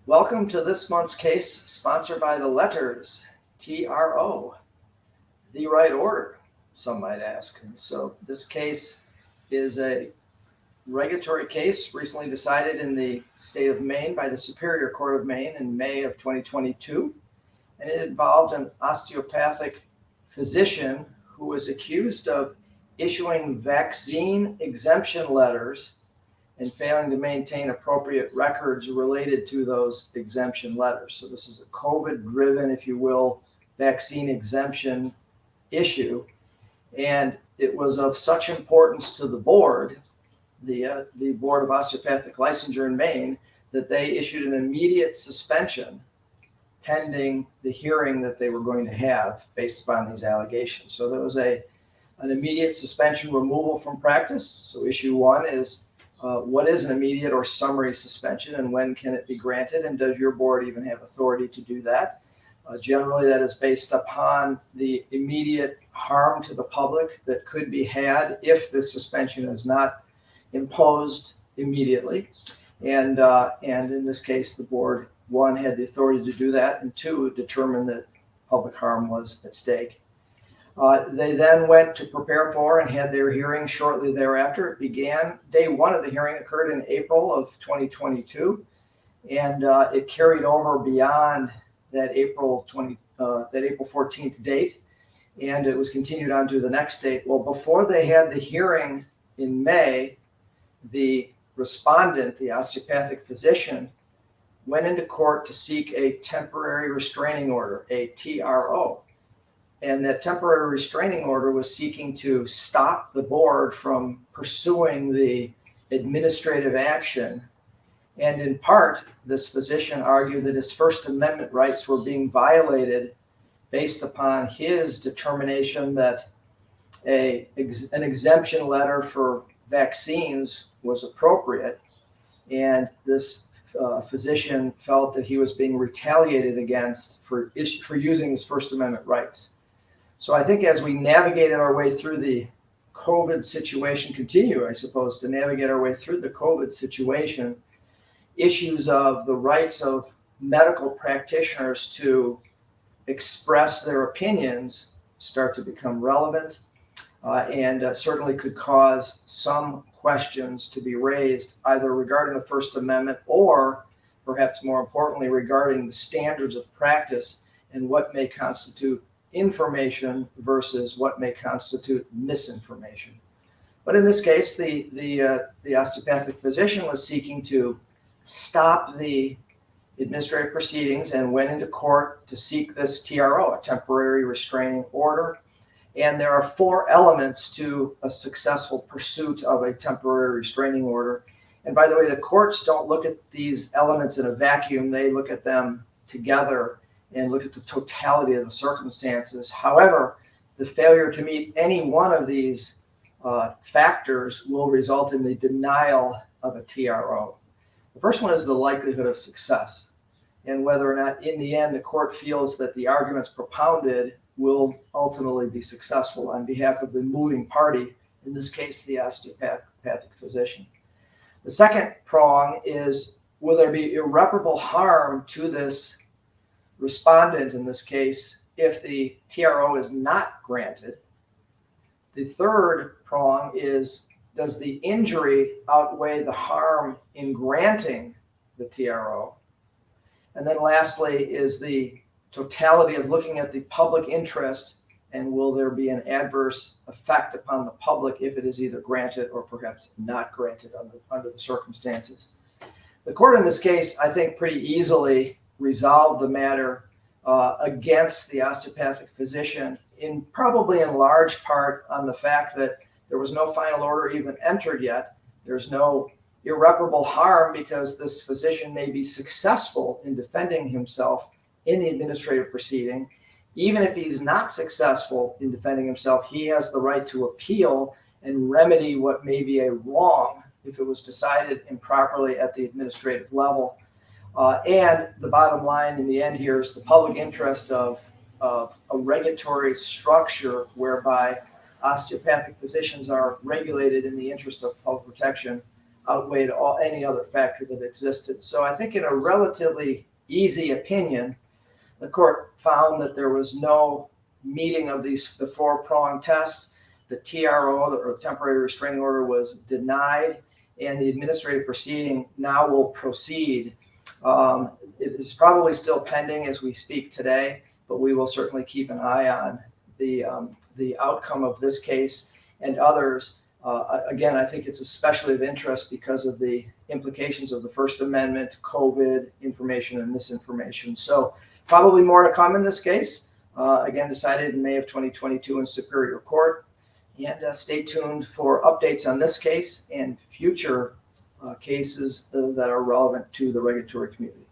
Welcome to this month's case, sponsored by the letters TRO, the right order, some might ask. And so this case is a regulatory case recently decided in the state of Maine by the Superior Court of Maine in May of 2022. And it involved an osteopathic physician who was accused of issuing vaccine exemption letters and failing to maintain appropriate records related to those exemption letters. So this is a COVID-driven, if you will, vaccine exemption issue. And it was of such importance to the board, the Board of Osteopathic Licensure in Maine, that they issued an immediate suspension pending the hearing that they were going to have based upon these allegations. So there was an immediate suspension removal from practice. So issue one is, what is an immediate or summary suspension and when can it be granted, and does your board even have authority to do that? Generally, that is based upon the immediate harm to the public that could be had if the suspension is not imposed immediately. And in this case, the board, one, had the authority to do that, and two, determined that public harm was at stake. They then went to prepare for and had their hearing shortly thereafter. It began, day one of the hearing occurred in April of 2022, and it carried over beyond that April 14th date, and it was continued on to the next date. Well, before they had the hearing in May, the respondent, the osteopathic physician, went into court to seek a temporary restraining order, a TRO. And that temporary restraining order was seeking to stop the board from pursuing the administrative action. And in part, this physician argued that his First Amendment rights were being violated based upon his determination that an exemption letter for vaccines was appropriate. And this physician felt that he was being retaliated against for using his First Amendment rights. So I think as we navigated our way through the COVID situation, continue, I suppose, to navigate our way through the COVID situation, issues of the rights of medical practitioners to express their opinions start to become relevant and certainly could cause some questions to be raised either regarding the First Amendment or perhaps more importantly regarding the standards of practice and what may constitute information versus what may constitute misinformation. But in this case, the osteopathic physician was seeking to stop the administrative proceedings and went into court to seek this TRO, a temporary restraining order. And there are four elements to a successful pursuit of a temporary restraining order. And by the way, the courts don't look at these elements in a vacuum. They look at them together and look at the totality of the circumstances. However, the failure to meet any one of these factors will result in the denial of a TRO. The first one is the likelihood of success, and whether or not in the end the court feels that the arguments propounded will ultimately be successful on behalf of the moving party, in this case, the osteopathic physician. The second prong is, will there be irreparable harm to this respondent in this case if the TRO is not granted? The third prong is, does the injury outweigh the harm in granting the TRO? And then lastly is the totality of looking at the public interest, and will there be an adverse effect upon the public if it is either granted or perhaps not granted under the circumstances. The court in this case, I think, pretty easily resolved the matter against the osteopathic physician, probably in large part on the fact that there was no final order even entered yet. There's no irreparable harm because this physician may be successful in defending himself in the administrative proceeding. Even if he's not successful in defending himself, he has the right to appeal and remedy what may be a wrong if it was decided improperly at the administrative level. And the bottom line in the end here is the public interest of a regulatory structure whereby osteopathic physicians are regulated in the interest of public protection outweighed any other factor that existed. So I think in a relatively easy opinion, the court found that there was no meeting of the four-pronged test. The TRO, or the temporary restraining order, was denied, and the administrative proceeding now will proceed. It is probably still pending as we speak today, but we will certainly keep an eye on the outcome of this case and others. Again, I think it's especially of interest because of the implications of the First Amendment, COVID, information and misinformation. So probably more to come in this case. Again, decided in May of 2022 in Superior Court. And stay tuned for updates on this case and future cases that are relevant to the regulatory community.